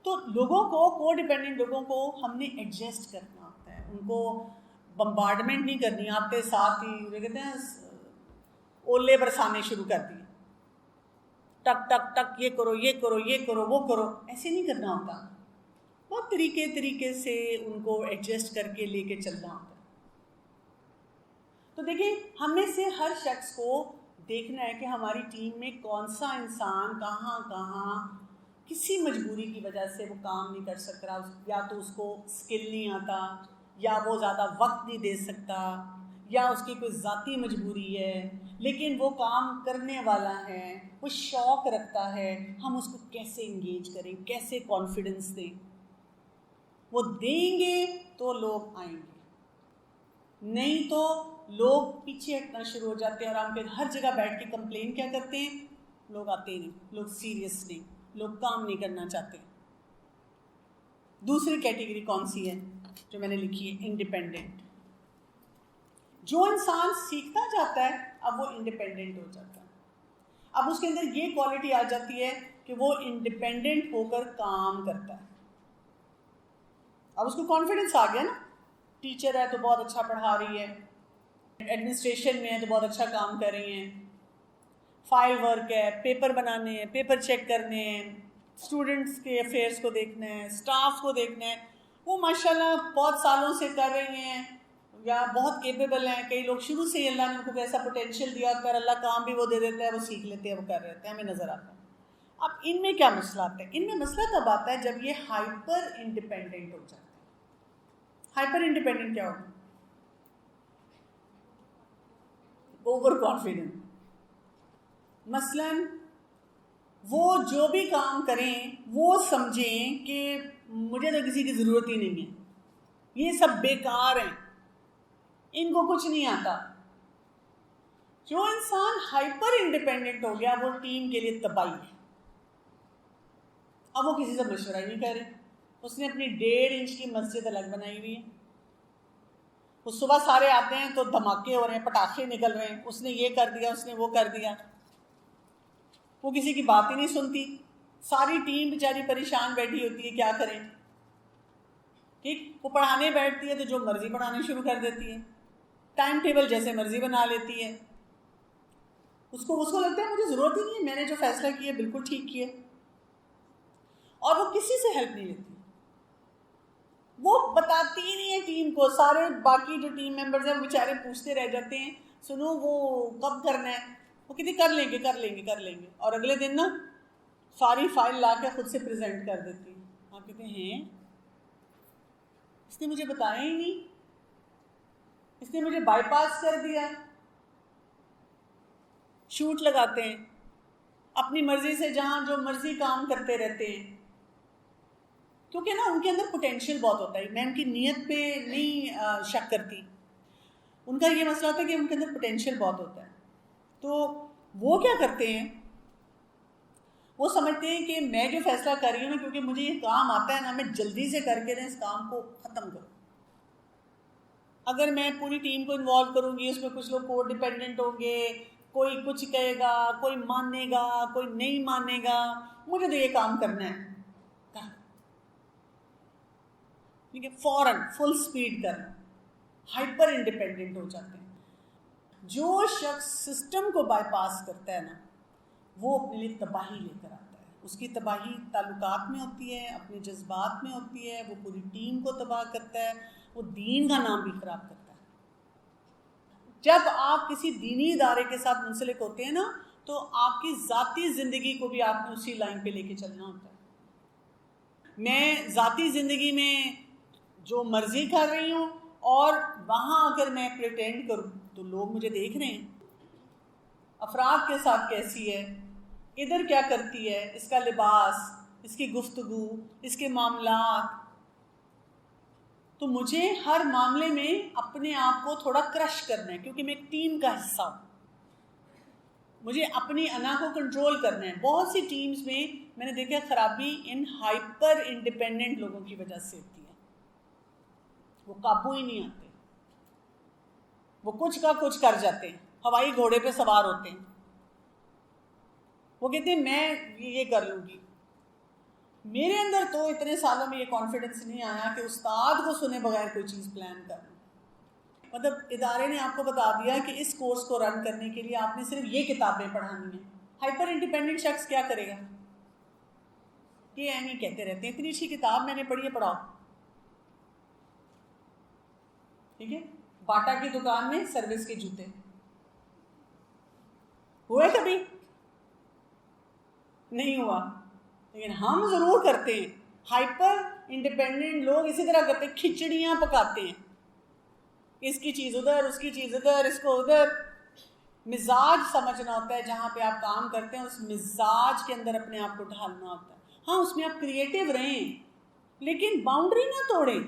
تو لوگوں کو, کو ڈیپینڈنٹ لوگوں کو ہم نے ایڈجسٹ کرنا ہوتا ہے, ان کو بمبارڈمنٹ نہیں کرنی. آپ کے ساتھ ہی کہتے ہیں اولے برسانے شروع کر دیے, ٹک ٹک ٹک, یہ کرو یہ کرو یہ کرو وہ کرو, ایسے نہیں کرنا ہوتا. بہت طریقے سے ان کو ایڈجسٹ کر کے لے کے چلنا ہوتا ہے. تو دیکھیں ہم میں سے ہر شخص کو دیکھنا ہے کہ ہماری ٹیم میں کون سا انسان کہاں کسی مجبوری کی وجہ سے وہ کام نہیں کر سک رہا, یا تو اس کو اسکل نہیں آتا, یا وہ زیادہ وقت نہیں دے سکتا, یا اس کی کوئی ذاتی مجبوری ہے, لیکن وہ کام کرنے والا ہے, وہ شوق رکھتا ہے. ہم اس کو کیسے انگیج کریں, کیسے کانفیڈنس دیں. وہ دیں گے تو لوگ آئیں گے, نہیں تو لوگ پیچھے ہٹنا شروع ہو جاتے ہیں. اور ہم پھر ہر جگہ بیٹھ کے کمپلین کیا کرتے ہیں, لوگ آتے نہیں, لوگ سیریس نہیں, لوگ کام نہیں کرنا چاہتے. دوسری کیٹیگری کون سی ہے جو میں نے لکھی ہے, انڈیپینڈنٹ. جو انسان سیکھتا جاتا ہے اب وہ انڈیپینڈنٹ ہو جاتا ہے. اب اس کے اندر یہ کوالٹی آ جاتی ہے کہ وہ انڈیپینڈنٹ ہو کر کام کرتا ہے. اب اس کو کانفیڈنس آ گیا نا, ٹیچر ہے تو بہت اچھا پڑھا رہی ہے, ایڈمنسٹریشن میں ہے تو بہت اچھا کام کر رہی ہیں, فائل ورک ہے, پیپر بنانے ہیں, پیپر چیک کرنے ہیں, اسٹوڈنٹس کے افیئرس کو دیکھنا ہے, اسٹاف کو دیکھنا ہے. وہ ماشاءاللہ بہت سالوں سے کر رہی ہیں یا بہت کیپیبل ہیں. کئی لوگ شروع سے ہی اللہ نے ان کو ایسا پوٹینشیل دیا ہوتا ہے, اللہ کام بھی وہ دے دیتا ہے, وہ سیکھ لیتے ہیں, وہ کر رہے ہوتے ہیں, ہمیں نظر آتا ہے. اب ان میں کیا مسئلہ آتا ہے؟ ان میں مسئلہ تب آتا ہے جب یہ ہائپر انڈیپینڈنٹ ہو جاتا ہے. ہائپر انڈیپینڈنٹ کیا ہوگا؟ Over confident. مثلاً وہ جو بھی کام کریں وہ سمجھیں کہ مجھے تو کسی کی ضرورت ہی نہیں ہے, یہ سب بیکار ہیں, ان کو کچھ نہیں آتا. جو انسان ہائپر انڈیپینڈنٹ ہو گیا وہ ٹیم کے لیے تباہی ہے. اب وہ کسی سے مشورہ ہی نہیں کر رہے. اس نے اپنی 1.5 انچ کی مسجد الگ بنائی ہوئی ہے. وہ صبح سارے آتے ہیں تو دھماکے ہو رہے ہیں, پٹاخے نکل رہے ہیں, اس نے یہ کر دیا, اس نے وہ کر دیا. وہ کسی کی بات ہی نہیں سنتی. ساری ٹیم بیچاری پریشان بیٹھی ہوتی ہے, کیا کریں. ٹھیک, وہ پڑھانے بیٹھتی ہے تو جو مرضی پڑھانا شروع کر دیتی ہے, ٹائم ٹیبل جیسے مرضی بنا لیتی ہے. اس کو لگتا ہے مجھے ضرورت ہی نہیں ہے, میں نے جو فیصلہ کیا بالکل ٹھیک کیا. اور وہ کسی سے ہیلپ نہیں لیتی, وہ بتاتی ہی نہیں ہے ٹیم کو. سارے باقی جو ٹیم ممبرز ہیں وہ بیچارے پوچھتے رہ جاتے ہیں, سنو وہ کب کرنا ہے. وہ کہتی کر لیں گے. اور اگلے دن نا ساری فائل لا کے خود سے پریزنٹ کر دیتی. آپ کہتے ہیں اس نے مجھے بتایا ہی نہیں, اس نے مجھے بائی پاس کر دیا. شوٹ لگاتے ہیں, اپنی مرضی سے جہاں جو مرضی کام کرتے رہتے ہیں, کیونکہ نا ان کے اندر پوٹینشیل بہت ہوتا ہے. میں ان کی نیت پہ نہیں شک کرتی, ان کا یہ مسئلہ ہوتا ہے کہ ان کے اندر پوٹینشیل بہت ہوتا ہے. تو وہ کیا کرتے ہیں, وہ سمجھتے ہیں کہ میں جو فیصلہ کر رہی ہوں نا, کیونکہ مجھے یہ کام آتا ہے نا, میں جلدی سے کر کے نا اس کام کو ختم کروں. اگر میں پوری ٹیم کو انوالو کروں گی, اس میں کچھ لوگ کو ڈیپینڈنٹ ہوں گے, کوئی کچھ کہے گا, کوئی مانے گا, کوئی نہیں مانے گا, مجھے تو یہ کام کرنا ہے. ٹھیک ہے, فوراً فل سپیڈ کرنا. ہائپر انڈیپینڈنٹ ہو جاتے ہیں. جو شخص سسٹم کو بائی پاس کرتا ہے نا, وہ اپنے لیے تباہی لے کر آتا ہے. اس کی تباہی تعلقات میں ہوتی ہے, اپنے جذبات میں ہوتی ہے, وہ پوری ٹیم کو تباہ کرتا ہے, وہ دین کا نام بھی خراب کرتا ہے. جب آپ کسی دینی ادارے کے ساتھ منسلک ہوتے ہیں نا, تو آپ کی ذاتی زندگی کو بھی آپ نے اسی لائن پہ لے کے چلنا ہوتا ہے. میں ذاتی زندگی میں جو مرضی کر رہی ہوں, اور وہاں اگر میں پریٹینڈ کروں تو لوگ مجھے دیکھ رہے ہیں, افراد کے ساتھ کیسی ہے, ادھر کیا کرتی ہے, اس کا لباس, اس کی گفتگو, اس کے معاملات. تو مجھے ہر معاملے میں اپنے آپ کو تھوڑا کرش کرنا ہے, کیونکہ میں ایک ٹیم کا حصہ ہوں. مجھے اپنی انا کو کنٹرول کرنا ہے. بہت سی ٹیمز میں نے دیکھا خرابی ان ہائپر انڈیپینڈنٹ لوگوں کی وجہ سے ہوتی ہے. وہ قابو ہی نہیں آتے, وہ کچھ کا کچھ کر جاتے ہیں, ہوائی گھوڑے پہ سوار ہوتے ہیں. وہ کہتے ہیں میں یہ کر لوں گی. میرے اندر تو اتنے سالوں میں یہ کانفیڈنس نہیں آیا کہ استاد کو سنے بغیر کوئی چیز پلان کر لوں. مطلب ادارے نے آپ کو بتا دیا کہ اس کورس کو رن کرنے کے لیے آپ نے صرف یہ کتابیں پڑھانی ہیں. ہائپر انڈیپینڈنٹ شخص کیا کرے گا؟ یہ ایم ہی کہتے رہتے ہیں اتنی اچھی کتاب میں نے پڑھی ہے، پڑھاؤ. ٹھیک ہے، باٹا کی دکان میں سروس کے جوتے ہوئے کبھی؟ نہیں ہوا. لیکن ہم ضرور کرتے ہیں. ہائپر انڈیپینڈنٹ لوگ اسی طرح کرتے ہیں، کھچڑیاں پکاتے ہیں، اس کی چیز ادھر، اس کی چیز ادھر، اس کو ادھر. مزاج سمجھنا ہوتا ہے جہاں پہ آپ کام کرتے ہیں، اس مزاج کے اندر اپنے آپ کو ڈھالنا ہوتا ہے. ہاں اس میں آپ کریٹیو رہیں لیکن باؤنڈری نہ توڑیں.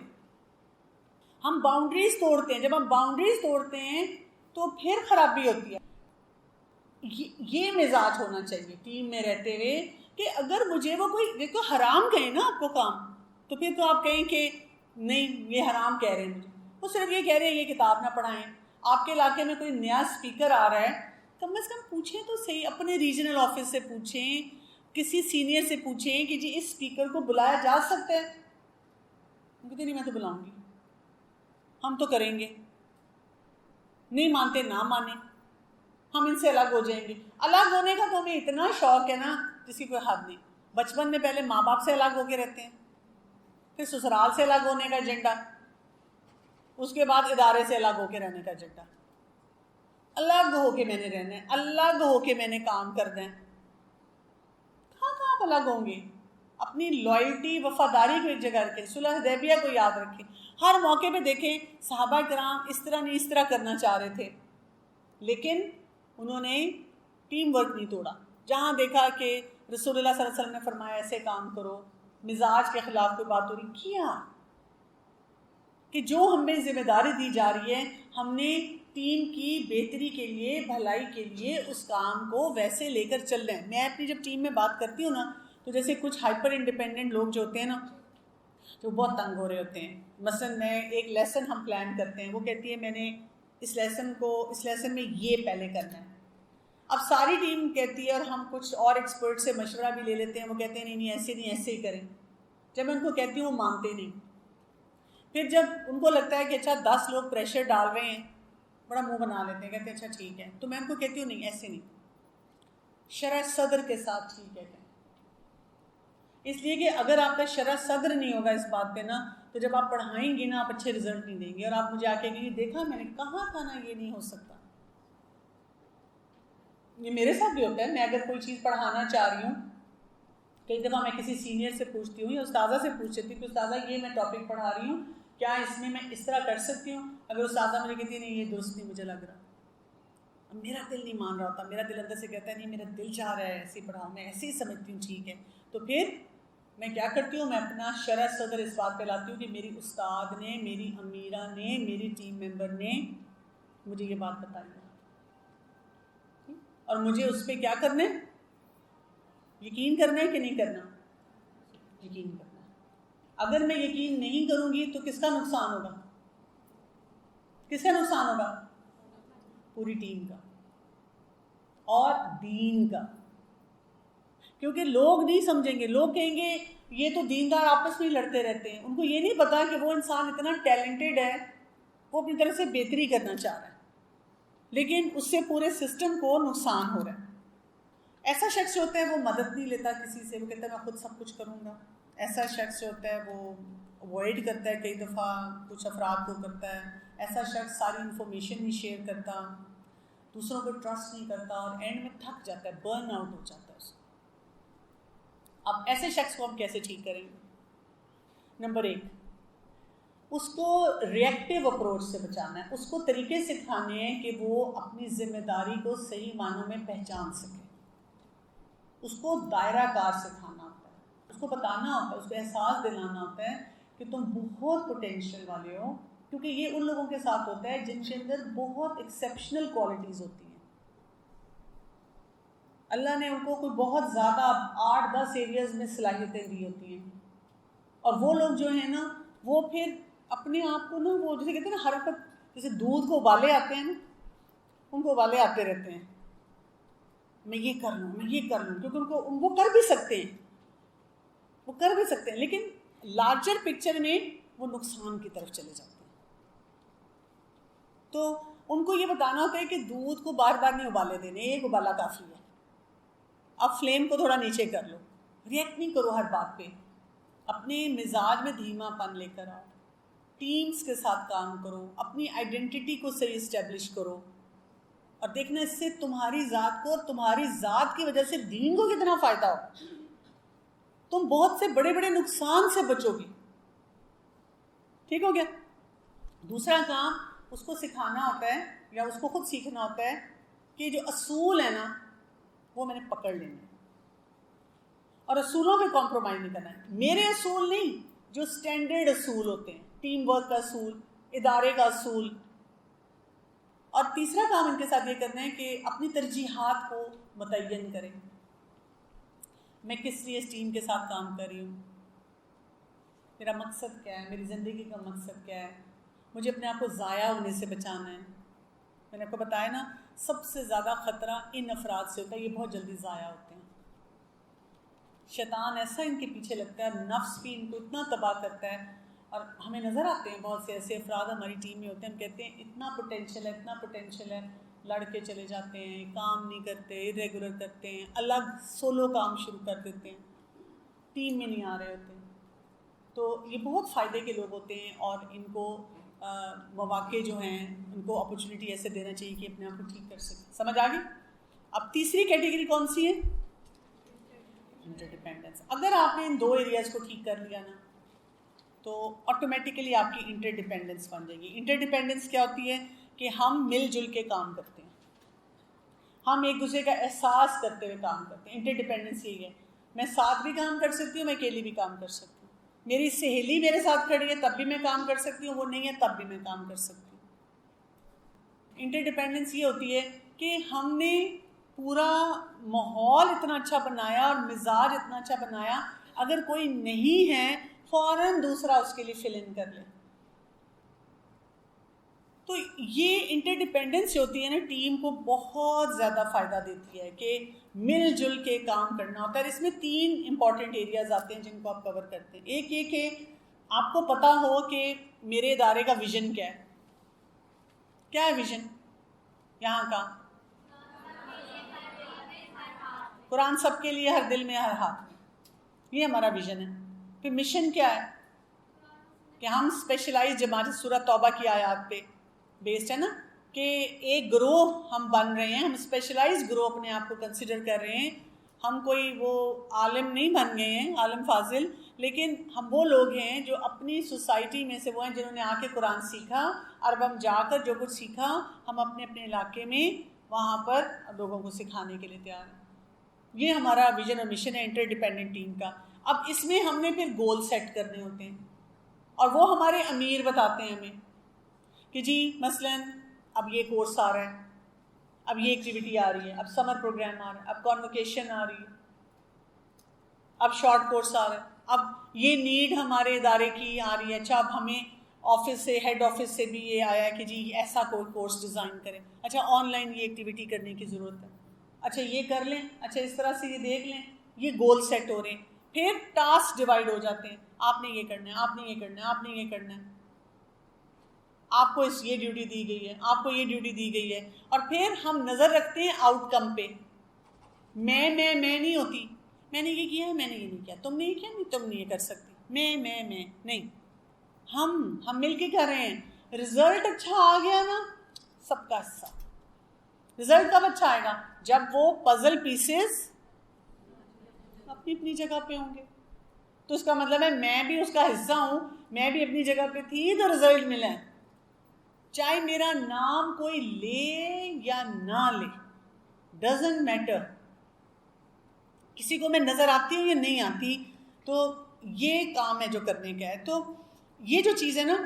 ہم باؤنڈریز توڑتے ہیں، جب ہم باؤنڈریز توڑتے ہیں تو پھر خرابی ہوتی ہے. یہ مزاج ہونا چاہیے ٹیم میں رہتے ہوئے کہ اگر مجھے وہ کوئی دیکھو حرام کہیں نا آپ کو کام، تو پھر تو آپ کہیں کہ نہیں یہ حرام کہہ رہے ہیں مجھے. وہ صرف یہ کہہ رہے ہیں یہ کتاب نہ پڑھائیں. آپ کے علاقے میں کوئی نیا اسپیکر آ رہا ہے، کم از کم پوچھیں تو صحیح، اپنے ریجنل آفس سے پوچھیں، کسی سینئر سے پوچھیں کہ جی اس اسپیکر کو بلایا جا سکتا ہے. کہتے نہیں میں تو بلاؤں گی، ہم تو کریں گے. نہیں مانتے نہ مانیں، ہم ان سے الگ ہو جائیں گے. الگ ہونے کا تو ہمیں اتنا شوق ہے نا جس کی کوئی حد نہیں. بچپن میں پہلے ماں باپ سے الگ ہو کے رہتے ہیں، پھر سسرال سے الگ ہونے کا ایجنڈا، اس کے بعد ادارے سے الگ ہو کے رہنے کا ایجنڈا. الگ ہو کے میں نے رہنا ہے، الگ ہو کے میں نے کام کرنا ہے. کہاں کہاں آپ الگ ہوں گے؟ اپنی لائلٹی وفاداری کو ایک جگہ رکھیں. صلح حدیبیہ کو یاد رکھیں. ہر موقع پہ دیکھیں صحابہ کرام اس طرح نہیں اس طرح کرنا چاہ رہے تھے، لیکن انہوں نے ٹیم ورک نہیں توڑا. جہاں دیکھا کہ رسول اللہ صلی اللہ علیہ وسلم نے فرمایا ایسے کام کرو، مزاج کے خلاف کوئی بات ہو رہی، کیا کہ جو ہمیں ذمہ داری دی جا رہی ہے ہم نے ٹیم کی بہتری کے لیے، بھلائی کے لیے اس کام کو ویسے لے کر چل رہے ہیں. میں اپنی جب ٹیم میں بات کرتی ہوں نا تو جیسے کچھ ہائپر انڈیپینڈنٹ لوگ جو ہوتے ہیں نا، جو بہت تنگ ہو رہے ہوتے ہیں. مثلاً میں ایک لیسن ہم پلان کرتے ہیں، وہ کہتی ہے میں نے اس لیسن میں یہ پہلے کرنا ہے. اب ساری ٹیم کہتی ہے، اور ہم کچھ اور ایکسپرٹ سے مشورہ بھی لے لیتے ہیں، وہ کہتے ہیں نہیں ایسے نہیں، ایسے ہی کریں. جب میں ان کو کہتی ہوں وہ مانتے نہیں. پھر جب ان کو لگتا ہے کہ اچھا 10 لوگ پریشر ڈال رہے ہیں، بڑا منہ بنا لیتے ہیں، کہتے ہیں اچھا ٹھیک ہے. تو میں ان کو کہتی ہوں نہیں ایسے نہیں، شرح صدر کے ساتھ ٹھیک ہے. اس لیے کہ اگر آپ کا شرح صدر نہیں ہوگا اس بات پہ نا، تو جب آپ پڑھائیں گے نا آپ اچھے رزلٹ نہیں دیں گے، اور آپ مجھے آ کے کہیں دیکھا میں نے کہا تھا نا یہ نہیں ہو سکتا. یہ میرے ساتھ بھی ہوتا ہے. میں اگر کوئی چیز پڑھانا چاہ رہی ہوں، کئی دفعہ میں کسی سینئر سے پوچھتی ہوں یا استاذہ سے پوچھتی ہوں کہ استاذہ یہ میں ٹاپک پڑھا رہی ہوں، کیا اس میں اس طرح کر سکتی ہوں؟ اگر استاذہ مجھے کہتی ہے نہیں یہ درست نہیں مجھے لگ رہا، میرا دل نہیں مان رہا ہوتا، میرا دل اندر سے کہتا ہے نہیں میرا دل چاہ رہا ہے ایسے ہی پڑھاؤں، میں ایسے ہی سمجھتی ہوں ٹھیک ہے. تو پھر میں کیا کرتی ہوں، میں اپنا شرح صدر اس بات پہ لاتی ہوں کہ میری استاد نے، میری امیرہ نے، میری ٹیم ممبر نے مجھے یہ بات بتائی ہے، اور مجھے اس پہ کیا کرنا ہے، یقین کرنا ہے کہ نہیں کرنا؟ یقین کرنا ہے. اگر میں یقین نہیں کروں گی تو کس کا نقصان ہوگا؟ کس کا نقصان ہوگا؟ پوری ٹیم کا اور دین کا. کیونکہ لوگ نہیں سمجھیں گے، لوگ کہیں گے یہ تو دیندار آپس میں لڑتے رہتے ہیں. ان کو یہ نہیں پتا کہ وہ انسان اتنا ٹیلنٹڈ ہے، وہ اپنی طرف سے بہتری کرنا چاہ رہا ہے، لیکن اس سے پورے سسٹم کو نقصان ہو رہا ہے. ایسا شخص جو ہوتا ہے وہ مدد نہیں لیتا کسی سے، وہ کہتا ہے میں خود سب کچھ کروں گا. ایسا شخص جو ہوتا ہے وہ اوائڈ کرتا ہے، کئی دفعہ کچھ افراد کو کرتا ہے. ایسا شخص ساری انفارمیشن نہیں شیئر کرتا، دوسروں کو ٹرسٹ نہیں کرتا، اور اینڈ میں تھک جاتا ہے، برن آؤٹ ہو جاتا ہے اس کو. اب ایسے شخص کو ہم کیسے ٹھیک کریں گے؟ نمبر 1، اس کو ریئیکٹیو اپروچ سے بچانا ہے. اس کو طریقے سکھانے ہیں کہ وہ اپنی ذمہ داری کو صحیح معنوں میں پہچان سکے. اس کو دائرہ کار سکھانا ہوتا ہے، اس کو بتانا ہوتا ہے، اس کو احساس دلانا ہوتا ہے کہ تم بہت پوٹینشیل والے ہو. کیونکہ یہ ان لوگوں کے ساتھ ہوتا ہے جن کے اندر بہت ایکسیپشنل کوالٹیز ہوتی ہیں. اللہ نے ان کو کوئی بہت زیادہ 8-10 ایریاز میں صلاحیتیں دی ہوتی ہیں، اور وہ لوگ جو ہیں نا وہ پھر اپنے آپ کو نا، وہ جسے کہتے ہیں نا حرکت، جیسے دودھ کو ابالے آتے ہیں نا، ان کو ابالے آتے رہتے ہیں، میں یہ کر لوں، میں یہ کر لوں، کیونکہ ان کو وہ کر بھی سکتے ہیں، وہ کر بھی سکتے ہیں لیکن لارجر پکچر میں وہ نقصان کی طرف چلے جاتے ہیں. تو ان کو یہ بتانا ہوتا ہے کہ دودھ کو بار بار نہیں ابالے دینے, ایک ابالا کافی ہے. اب فلیم کو تھوڑا نیچے کر لو, ریئیکٹ نہیں کرو ہر بات پہ, اپنے مزاج میں دھیما پن لے کر آؤ, ٹیمز کے ساتھ کام کرو, اپنی آئیڈینٹی کو صحیح اسٹیبلش کرو, اور دیکھنا اس سے تمہاری ذات کو اور تمہاری ذات کی وجہ سے دین کو کتنا فائدہ ہو. تم بہت سے بڑے بڑے نقصان سے بچو گی. ٹھیک ہو گیا. دوسرا کام اس کو سکھانا ہوتا ہے یا اس کو خود سیکھنا ہوتا ہے کہ جو اصول ہے نا وہ میں نے پکڑ لینے, اور اصولوں پہ کمپرومائز نہیں کرنا ہے. میرے اصول نہیں, جو اسٹینڈرڈ اصول ہوتے ہیں, ٹیم ورک کا اصول, ادارے کا اصول. اور تیسرا کام ان کے ساتھ یہ کرنا ہے کہ اپنی ترجیحات کو متعین کریں. میں کس لیے اس ٹیم کے ساتھ کام کر رہی ہوں, میرا مقصد کیا ہے, میری زندگی کا مقصد کیا ہے, مجھے اپنے آپ کو ضائع ہونے سے بچانا ہے. میں نے آپ کو بتایا نا, سب سے زیادہ خطرہ ان افراد سے ہوتا ہے, یہ بہت جلدی ضائع ہوتے ہیں. شیطان ایسا ان کے پیچھے لگتا ہے, نفس بھی ان کو اتنا تباہ کرتا ہے. اور ہمیں نظر آتے ہیں بہت سے ایسے افراد ہماری ٹیم میں ہوتے ہیں, ہم کہتے ہیں اتنا پوٹینشیل ہے, اتنا پوٹینشیل ہے, لڑ کے چلے جاتے ہیں, کام نہیں کرتے, ارریگولر کرتے ہیں, الگ سولو کام شروع کر دیتے ہیں, ٹیم میں نہیں آ رہے ہوتے ہیں. تو یہ بہت فائدے کے لوگ ہوتے ہیں, اور ان کو مواقع جو ہیں ان کو اپرچونیٹی ایسے دینا چاہیے کہ اپنے آپ کو ٹھیک کر سکیں. سمجھ آ گئی؟ اب تیسری کیٹیگری کون سی ہے؟ Interdependence. اگر آپ نے ان دو ایریاز کو ٹھیک کر لیا نا تو آٹومیٹیکلی آپ کی انٹر ڈیپینڈنس بن جائے گی. انٹر ڈیپینڈنس کیا ہوتی ہے کہ ہم مل جل کے کام کرتے ہیں, ہم ایک دوسرے کا احساس کرتے ہوئے کام کرتے ہیں. انٹر ڈیپینڈنس یہی ہے, میں ساتھ بھی کام کر سکتی ہوں, میں اکیلی بھی کام کر سکتی ہوں, میری سہیلی میرے ساتھ کھڑی ہے تب بھی میں کام کر سکتی ہوں, وہ نہیں ہے تب بھی میں کام کر سکتی ہوں. انٹر ڈیپینڈنس یہ ہوتی ہے کہ ہم نے پورا ماحول اتنا اچھا بنایا اور مزاج اتنا اچھا بنایا, اگر کوئی نہیں ہے فوراً دوسرا اس کے لیے فل ان کر لے. تو یہ انٹر ڈیپینڈنس جو ہوتی ہے نا ٹیم کو بہت زیادہ فائدہ دیتی ہے کہ مل جل کے کام کرنا ہوتا ہے. اس میں 3 امپورٹنٹ ایریاز آتے ہیں جن کو آپ کور کرتے ہیں. ایک یہ کہ آپ کو پتہ ہو کہ میرے ادارے کا ویژن کیا ہے. کیا ہے ویژن یہاں کا؟ قرآن سب کے لیے, ہر دل میں, ہر ہاتھ میں, یہ ہمارا ویژن ہے. پھر مشن کیا ہے کہ ہم اسپیشلائز جماعت سورۃ توبہ کی آیات پہ بیسڈ ہے نا, کہ ایک گروہ ہم بن رہے ہیں, ہم اسپیشلائز گروہ اپنے آپ کو کنسیڈر کر رہے ہیں. ہم کوئی وہ عالم نہیں بن گئے ہیں, عالم فاضل, لیکن ہم وہ لوگ ہیں جو اپنی سوسائٹی میں سے وہ ہیں جنہوں نے آ کے قرآن سیکھا, اور اب ہم جا کر جو کچھ سیکھا ہم اپنے اپنے علاقے میں وہاں پر لوگوں کو سکھانے کے لیے تیار ہیں. یہ ہمارا ویژن اور مشن ہے انٹر ڈیپینڈنٹ ٹیم کا. اب اس میں ہم نے پھر گول سیٹ کرنے ہوتے ہیں, اور وہ ہمارے امیر بتاتے ہیں ہمیں کہ جی مثلاً اب یہ کورس آ رہا ہے, اب یہ ایکٹیویٹی آ رہی ہے, اب سمر پروگرام آ رہا ہے, اب کانوکیشن آ رہی ہے, اب شارٹ کورس آ رہا ہے, اب یہ نیڈ ہمارے ادارے کی آ رہی ہے. اچھا اب ہمیں آفس سے, ہیڈ آفس سے بھی یہ آیا ہے کہ جی ایسا کوئی کورس ڈیزائن کریں. اچھا آن لائن یہ ایکٹیویٹی کرنے کی ضرورت ہے, اچھا یہ کر لیں, اچھا اس طرح سے یہ دیکھ لیں. یہ گول سیٹ ہو رہے ہیں. پھر ٹاسک ڈیوائڈ ہو جاتے ہیں, آپ نے یہ کرنا ہے, آپ نے یہ کرنا ہے, آپ نے یہ کرنا ہے, آپ کو یہ ڈیوٹی دی گئی ہے, آپ کو یہ ڈیوٹی دی گئی ہے. اور پھر ہم نظر رکھتے ہیں آؤٹ کم پہ. میں نہیں ہوتی, میں نے یہ کیا ہے, میں نے یہ نہیں کیا, تم نے یہ کیا, نہیں تم نہیں یہ کر سکتی, میں نہیں. ہم مل کے کر رہے ہیں. رزلٹ اچھا آ گیا نا, سب کا حصہ. رزلٹ کب اچھا آئے گا؟ جب وہ پزل پیسز اپنی اپنی جگہ پہ ہوں گے. تو اس کا مطلب ہے میں بھی اس کا حصہ ہوں, میں بھی اپنی جگہ پہ تھی تو رزلٹ ملا ہے. چاہے میرا نام کوئی لے یا نہ لے, ڈزنٹ میٹر. کسی کو میں نظر آتی ہوں یا نہیں آتی, تو یہ کام ہے جو کرنے کا ہے. تو یہ جو چیز ہے نا,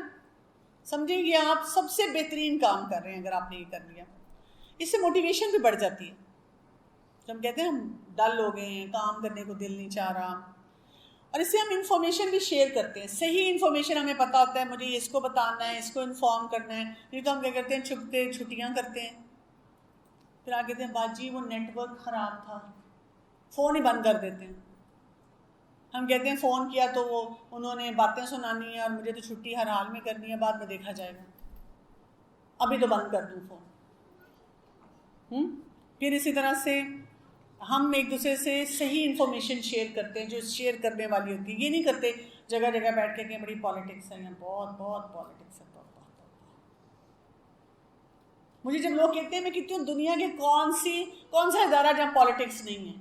سمجھیں یہ آپ سب سے بہترین کام کر رہے ہیں اگر آپ نے یہ کر لیا. اس سے موٹیویشن بھی بڑھ جاتی ہے. ہم کہتے ہیں ہم ڈل ہو گئے ہیں, کام کرنے کو دل نہیں چاہ رہا, اور اس سے ہم انفارمیشن بھی شیئر کرتے ہیں. صحیح انفارمیشن ہمیں پتہ ہوتا ہے, مجھے اس کو بتانا ہے, اس کو انفارم کرنا ہے. نہیں تو ہم کیا کرتے ہیں, چھٹیاں کرتے ہیں, پھر آگے کہتے ہیں باجی وہ نیٹ ورک خراب تھا, فون ہی بند کر دیتے ہیں. ہم کہتے ہیں فون کیا تو وہ انہوں نے باتیں سنانی ہے اور مجھے تو چھٹی ہر حال میں کرنی ہے، بعد میں دیکھا جائے گا، ابھی تو بند کر دوں فون۔ پھر اسی طرح سے ہم ایک دوسرے سے صحیح انفارمیشن شیئر کرتے ہیں جو شیئر کرنے والی ہوتی ہے، یہ نہیں کرتے جگہ جگہ بیٹھ کے کہ بڑی پالیٹکس ہے، بہت بہت پالیٹکس ہے، بہت۔ مجھے جب لوگ کہتے ہیں میں کہتی ہوں دنیا کے کون سا ادارہ جہاں پالیٹکس نہیں ہے؟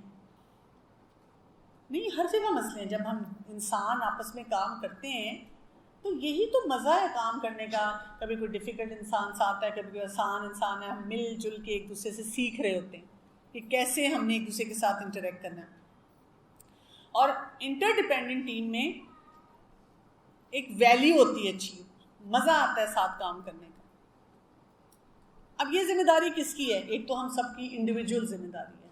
نہیں، ہر جگہ مسئلے ہیں۔ جب ہم انسان آپس میں کام کرتے ہیں تو یہی تو مزہ ہے کام کرنے کا۔ کبھی کوئی ڈیفیکلٹ انسان ساتھ ہے، کبھی کوئی آسان انسان ہے، ہم مل جل کے ایک دوسرے سے سیکھ رہے ہوتے ہیں کہ کیسے ہم نے ایک دوسرے کے ساتھ انٹریکٹ کرنا ہے۔ اور انٹر ڈیپینڈنٹ ٹیم میں ایک ویلیو ہوتی ہے اچھی، مزہ آتا ہے ساتھ کام کرنے کا۔ اب یہ ذمہ داری کس کی ہے؟ ایک تو ہم سب کی انڈیویجول ذمہ داری ہے،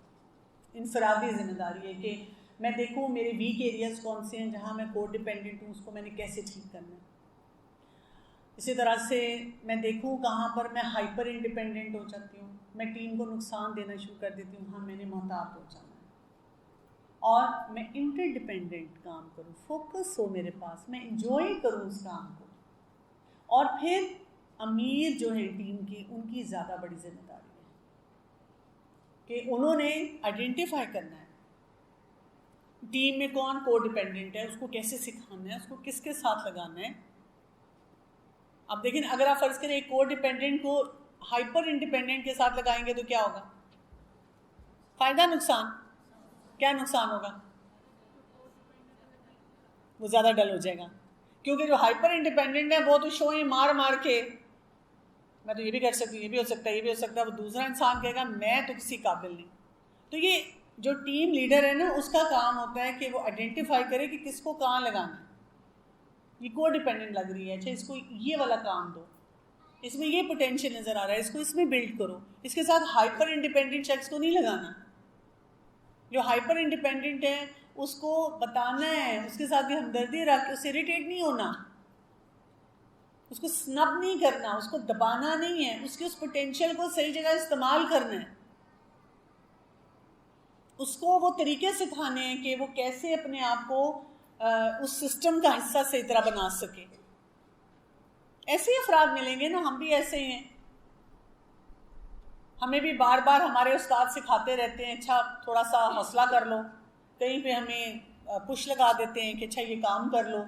انفرادی ذمہ داری ہے کہ میں دیکھوں میرے ویک ایریاز کون سے ہیں، جہاں میں کو ڈیپینڈنٹ ہوں، اس کو میں نے کیسے ٹھیک کرنا ہے۔ اسی طرح سے میں دیکھوں کہاں پر میں ہائپر انڈیپینڈنٹ ہو جاتی ہوں، میں ٹیم کو نقصان دینا شروع کر دیتی ہوں، ہاں میں نے محتاط ہو جانا ہے، اور میں انٹر ڈیپینڈنٹ کام کروں، فوکس ہو میرے پاس، میں انجوائے کروں اس کام کو۔ اور پھر امیر جو ہیں ٹیم کی، ان کی زیادہ بڑی ذمہ داری ہے کہ انہوں نے آئیڈینٹیفائی کرنا ہے ٹیم میں کون کو ڈیپینڈنٹ ہے، اس کو کیسے سکھانا ہے، اس کو کس کے ساتھ لگانا ہے۔ اب دیکھیں اگر آپ فرض کریں ایک کو ڈیپینڈنٹ کو ہائپر انڈیپینڈنٹ کے ساتھ لگائیں گے تو کیا ہوگا؟ فائدہ نقصان؟ کیا نقصان ہوگا؟ وہ زیادہ ڈل ہو جائے گا، کیونکہ جو ہائپر انڈیپینڈنٹ ہے وہ تو شوئیں مار مار کے میں تو یہ بھی کر سکتی ہوں، یہ بھی ہو سکتا ہے، یہ بھی ہو سکتا ہے، وہ دوسرا انسان کہے گا میں تو کسی قابل نہیں۔ تو یہ جو ٹیم لیڈر ہے نا، اس کا کام ہوتا ہے کہ وہ آئیڈینٹیفائی کرے کہ کس کو کہاں لگانا ہے۔ یہ کو ڈیپینڈنٹ لگ رہی ہے، اچھا اس کو یہ والا کام دو، اس میں یہ پوٹینشیل نظر آ رہا ہے، اس کو اس میں بلڈ کرو۔ اس کے ساتھ ہائپر انڈیپینڈنٹ شخص کو نہیں لگانا، جو ہائپر انڈیپینڈنٹ ہے اس کو بتانا ہے، اس کے ساتھ بھی ہمدردی رکھ کے، اس سے اریٹیٹ نہیں ہونا، اس کو سنب نہیں کرنا، اس کو دبانا نہیں ہے، اس کی اس پوٹینشیل کو صحیح جگہ استعمال کرنا ہے، اس کو وہ طریقے سکھانے ہیں کہ وہ کیسے اپنے آپ کو اس سسٹم کا حصہ صحیح طرح بنا سکے۔ ایسے ہی افراد ملیں گے نا، ہم بھی ایسے ہی ہیں، ہمیں بھی بار بار ہمارے استاد سکھاتے رہتے ہیں اچھا تھوڑا سا حوصلہ کر لو، کہیں پہ ہمیں پش لگا دیتے ہیں کہ اچھا یہ کام کر لو۔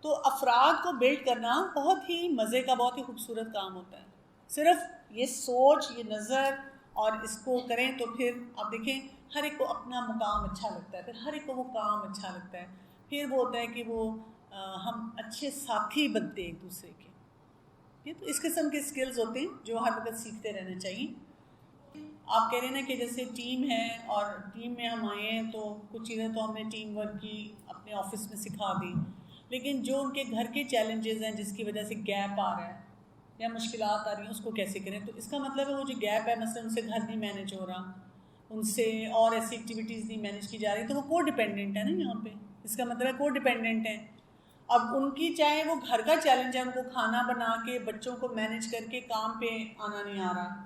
تو افراد کو بلڈ کرنا بہت ہی مزے کا، بہت ہی خوبصورت کام ہوتا ہے۔ صرف یہ سوچ، یہ نظر اور اس کو کریں تو پھر آپ دیکھیں ہر ایک کو اپنا مقام اچھا لگتا ہے، پھر ہر ایک کو وہ کام اچھا لگتا ہے، پھر وہ ہوتا ہے کہ وہ ہم اچھے ساتھی بنتے ہیں ایک دوسرے کے۔ یہ تو اس قسم کے سکلز ہوتے ہیں جو ہر وقت سیکھتے رہنا چاہیے۔ آپ کہہ رہے ہیں نا کہ جیسے ٹیم ہے اور ٹیم میں ہم آئے ہیں تو کچھ چیزیں تو ہم نے ٹیم ورک کی اپنے آفس میں سکھا دی، لیکن جو ان کے گھر کے چیلنجز ہیں جس کی وجہ سے گیپ آ رہا ہے یا مشکلات آ رہی ہیں، اس کو کیسے کریں؟ تو اس کا مطلب ہے وہ جو گیپ ہے، مثلا ان سے گھر نہیں مینیج ہو رہا، ان سے اور ایسی ایکٹیویٹیز نہیں مینیج کی جا رہی، تو وہ کو ڈیپینڈنٹ ہے نا یہاں پہ، اس کا مطلب ہے کو ڈیپینڈنٹ ہے۔ اب ان کی چاہے وہ گھر کا چیلنج ہے، ان کو کھانا بنا کے بچوں کو مینیج کر کے کام پہ آنا نہیں آ رہا،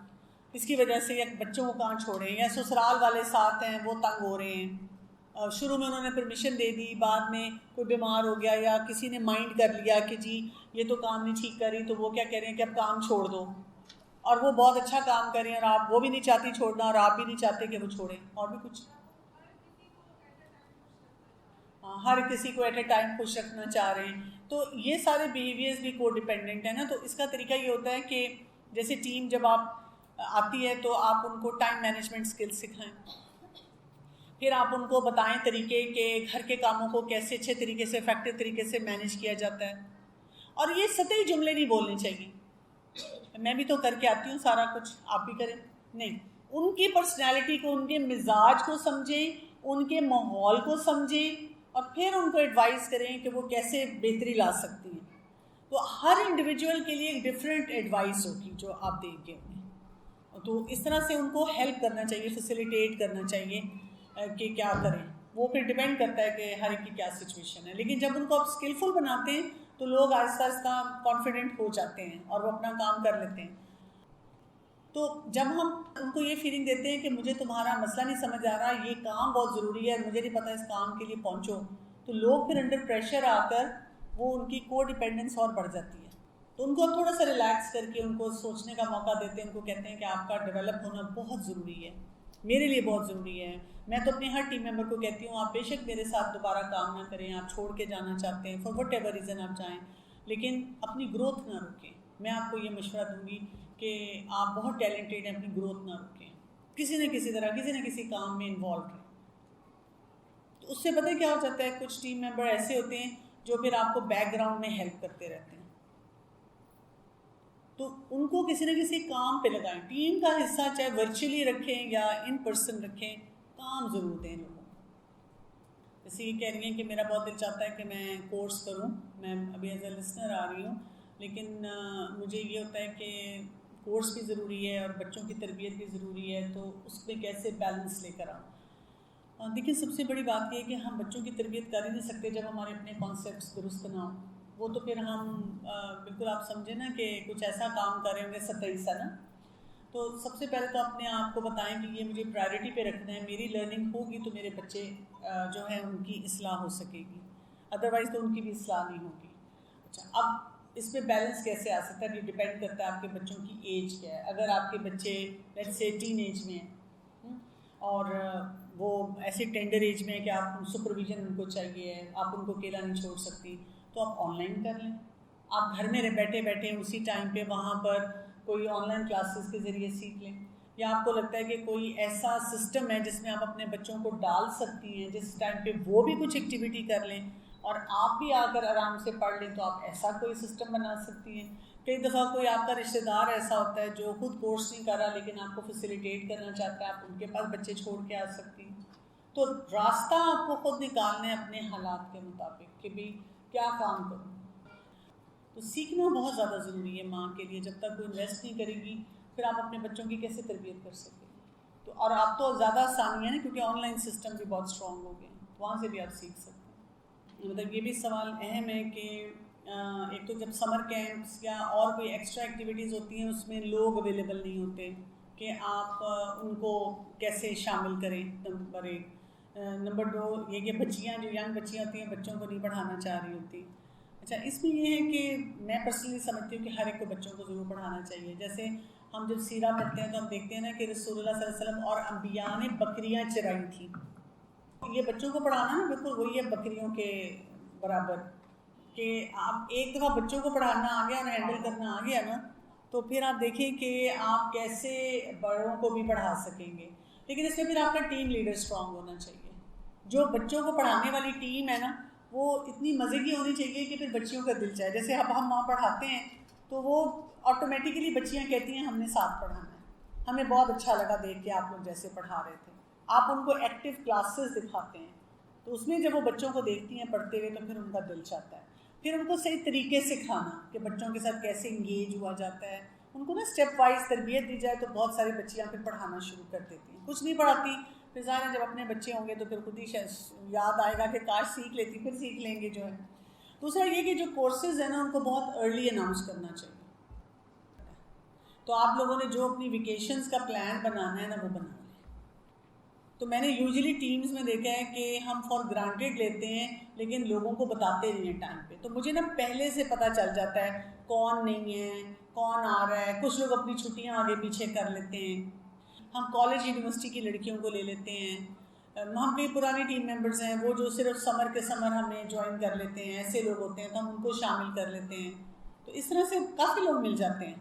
اس کی وجہ سے یا بچوں کو کہاں چھوڑیں، یا سسرال والے ساتھ ہیں وہ تنگ ہو رہے ہیں، شروع میں انہوں نے پرمیشن دے دی، بعد میں کوئی بیمار ہو گیا یا کسی نے مائنڈ کر لیا کہ جی یہ تو کام نہیں ٹھیک کر رہی، تو وہ کیا کہہ رہے ہیں کہ اب کام چھوڑ دو، اور وہ بہت اچھا کام کر رہے ہیں اور آپ وہ بھی نہیں چاہتی چھوڑنا اور آپ بھی نہیں چاہتے کہ وہ چھوڑیں، اور بھی کچھ ہر کسی کو ایٹ اے ٹائم خوش رکھنا چاہ رہے ہیں۔ تو یہ سارے بیہیویئرز بھی کو ڈیپینڈنٹ ہیں نا۔ تو اس کا طریقہ یہ ہوتا ہے کہ جیسے ٹیم جب آپ آتی ہے تو آپ ان کو ٹائم مینجمنٹ اسکلس سکھائیں، پھر آپ ان کو بتائیں طریقے کہ گھر کے کاموں کو کیسے اچھے طریقے سے افیکٹو طریقے سے مینیج کیا جاتا ہے۔ اور یہ سطحی جملے نہیں بولنے چاہیے، میں بھی تو کر کے آتی ہوں سارا کچھ، آپ بھی کریں، نہیں، ان کی پرسنالٹی کو، ان کے مزاج کو سمجھیں، ان کے ماحول کو سمجھیں، اور پھر ان کو ایڈوائز کریں کہ وہ کیسے بہتری لا سکتی ہیں۔ تو ہر انڈیویجول کے لیے ایک ڈفرینٹ ایڈوائس ہوگی جو آپ دیں گے انہیں، تو اس طرح سے ان کو ہیلپ کرنا چاہیے، فیسیلیٹیٹ کرنا چاہیے کہ کیا کریں۔ وہ پھر ڈیپینڈ کرتا ہے کہ ہر ایک کی کیا سچویشن ہے، لیکن جب ان کو آپ اسکلفل بناتے ہیں تو لوگ آہستہ آہستہ کانفیڈنٹ ہو جاتے ہیں اور وہ اپنا کام کر لیتے ہیں۔ تو جب ہم ان کو یہ فیلنگ دیتے ہیں کہ مجھے تمہارا مسئلہ نہیں سمجھ آ رہا, یہ کام بہت ضروری ہے, مجھے نہیں پتہ اس کام کے لیے پہنچو, تو لوگ پھر انڈر پریشر آ کر وہ ان کی کو ڈیپینڈنس اور بڑھ جاتی ہے. تو ان کو اب تھوڑا سا ریلیکس کر کے ان کو سوچنے کا موقع دیتے ہیں, ان کو کہتے ہیں کہ آپ کا ڈیولپ ہونا بہت ضروری ہے, میرے لیے بہت ضروری ہے. میں تو اپنے ہر ٹیم ممبر کو کہتی ہوں آپ بے شک میرے ساتھ دوبارہ کام نہ کریں, آپ چھوڑ کے جانا چاہتے ہیں فار وٹ ایور ریزن آپ جائیں, لیکن اپنی گروتھ نہ رکیں. میں آپ کو یہ مشورہ دوں گی کہ آپ بہت ٹیلنٹڈ ہیں, اپنی گروتھ نہ رکیں, کسی نہ کسی طرح کسی نہ کسی کام میں انوالو رہیں. تو اس سے پتہ کیا ہو جاتا ہے, کچھ ٹیم ممبر ایسے ہوتے ہیں جو پھر آپ کو بیک گراؤنڈ میں ہیلپ کرتے رہتے ہیں, تو ان کو کسی نہ کسی کام پہ لگائیں. ٹیم کا حصہ چاہے ورچولی رکھیں یا ان پرسن رکھیں, کام ضرور دیں لوگوں کو. جیسے یہ کہہ رہی ہیں کہ میرا بہت دل چاہتا ہے کہ میں کورس کروں, میں ابھی ایز اے لسنر آ رہی ہوں, لیکن مجھے یہ ہوتا ہے کہ کورس بھی ضروری ہے اور بچوں کی تربیت بھی ضروری ہے, تو اس میں کیسے بیلنس لے کر آؤں. دیکھیں سب سے بڑی بات یہ ہے کہ ہم بچوں کی تربیت کر ہی نہیں سکتے جب ہمارے اپنے کانسیپٹس درست نہ ہوں. وہ تو پھر ہم بالکل آپ سمجھیں نا کہ کچھ ایسا کام کر رہے ہوں گے سطحی سا نا. تو سب سے پہلے تو اپنے آپ کو بتائیں کہ یہ مجھے پرائرٹی پہ رکھنا ہے, میری لرننگ ہوگی تو میرے بچے جو ہیں ان کی اصلاح ہو سکے گی, ادروائز تو ان کی بھی اصلاح نہیں ہوگی. اچھا, اب اس پہ بیلنس کیسے آ سکتا ہے, یہ ڈپینڈ کرتا ہے آپ کے بچوں کی ایج کیا ہے. اگر آپ کے بچے لیٹس سے ٹین ایج میں ہیں اور وہ ایسے ٹینڈر ایج میں ہے کہ آپ سپرویژن ان کو چاہیے ہے, آپ ان کو اکیلا نہیں چھوڑ سکتی, تو آپ آن لائن کر لیں. آپ گھر میں بیٹھے بیٹھے اسی ٹائم پہ وہاں پر کوئی آن لائن کلاسز کے ذریعے سیکھ لیں. یا آپ کو لگتا ہے کہ کوئی ایسا سسٹم ہے جس میں آپ اپنے بچوں کو ڈال سکتی ہیں, جس ٹائم پہ وہ بھی کچھ ایکٹیویٹی کر لیں اور آپ بھی آ کر آرام سے پڑھ لیں, تو آپ ایسا کوئی سسٹم بنا سکتی ہیں. کئی دفعہ کوئی آپ کا رشتہ دار ایسا ہوتا ہے جو خود کورس نہیں کر رہا لیکن آپ کو فیسیلیٹیٹ کرنا چاہتا ہے, آپ ان کے پاس بچے چھوڑ کے آ سکتی ہیں. تو راستہ آپ کو خود نکالنا ہے اپنے حالات کے مطابق کہ بھئی کیا کام کروں. تو سیکھنا بہت زیادہ ضروری ہے ماں کے لیے. جب تک وہ انویسٹ نہیں کرے گی پھر آپ اپنے بچوں کی کیسے تربیت کر سکیں. تو اور آپ تو زیادہ آسانی ہے نا, کیونکہ آن لائن سسٹم بھی بہت اسٹرانگ ہو گئے ہیں, وہاں سے بھی آپ سیکھ سکتے ہیں. مطلب یہ بھی سوال اہم ہے کہ ایک تو جب سمر کیمپس یا اور کوئی ایکسٹرا ایکٹیویٹیز ہوتی ہیں اس میں لوگ اویلیبل نہیں ہوتے کہ آپ ان کو کیسے شامل کریں. نمبر ایک. نمبر دو یہ کہ بچیاں جو ینگ بچیاں ہوتی ہیں بچوں کو نہیں پڑھانا چاہ رہی ہوتی. اچھا, اس میں یہ ہے کہ میں پرسنلی سمجھتی ہوں کہ ہر ایک کو بچوں کو ضرور پڑھانا چاہیے. جیسے ہم جب سیرہ پڑھتے ہیں تو ہم دیکھتے ہیں نا کہ رسول اللہ صلی اللہ علیہ وسلم اور انبیاء نے بکریاں چرائی تھیں. یہ بچوں کو پڑھانا نا بالکل وہی ہے بکریوں کے برابر, کہ آپ ایک دفعہ بچوں کو پڑھانا آ گیا اور ہینڈل کرنا آ گیا نا, تو پھر آپ دیکھیں کہ آپ کیسے بڑوں کو بھی پڑھا سکیں گے. لیکن اس میں پھر آپ کا ٹیم لیڈر اسٹرانگ ہونا چاہیے. جو بچوں کو پڑھانے والی ٹیم ہے نا وہ اتنی مزے کی ہونی چاہیے کہ پھر بچیوں کا دل چاہے. جیسے اب ہم وہاں پڑھاتے ہیں تو وہ آٹومیٹیکلی بچیاں کہتی ہیں ہم نے ساتھ پڑھانا ہے, ہمیں بہت اچھا لگا دیکھ کے آپ لوگ جیسے پڑھا رہے تھے. آپ ان کو ایکٹیو کلاسز دکھاتے ہیں تو اس میں جب وہ بچوں کو دیکھتی ہیں پڑھتے ہوئے تو پھر ان کا دل چاہتا ہے. پھر ان کو صحیح طریقے سے سکھانا کہ بچوں کے ساتھ کیسے انگیج ہوا جاتا ہے. ان کو نا اسٹیپ وائز تربیت دی جائے تو بہت ساری بچیاں پھر پڑھانا شروع کر دیتی ہیں. کچھ نہیں پڑھاتی, پھر ظاہر ہے جب اپنے بچے ہوں گے تو پھر خود ہی یاد آئے گا کہ کاش سیکھ لیتی, پھر سیکھ لیں گے جو ہے. دوسرا یہ کہ جو کورسز ہیں نا ان کو بہت ارلی اناؤنس کرنا چاہیے. تو آپ لوگوں نے جو اپنی ویکیشنز کا پلان بنانا ہے نا وہ بنا لیں. تو میں نے یوزلی ٹیمز میں دیکھا ہے کہ ہم فار گرانٹیڈ لیتے ہیں لیکن لوگوں کو بتاتے نہیں ہیں ٹائم پہ. تو مجھے نا پہلے سے پتہ چل جاتا ہے کون نہیں ہے, کون آ رہا ہے. کچھ لوگ اپنی چھٹیاں آگے پیچھے کر لیتے ہیں. ہم کالج یونیورسٹی کی لڑکیوں کو لے لیتے ہیں. ہم بھی پرانی ٹیم ممبرز ہیں وہ جو صرف سمر کے سمر ہمیں جوائن کر لیتے ہیں, ایسے لوگ ہوتے ہیں تو ہم ان کو شامل کر لیتے ہیں. تو اس طرح سے کافی لوگ مل جاتے ہیں.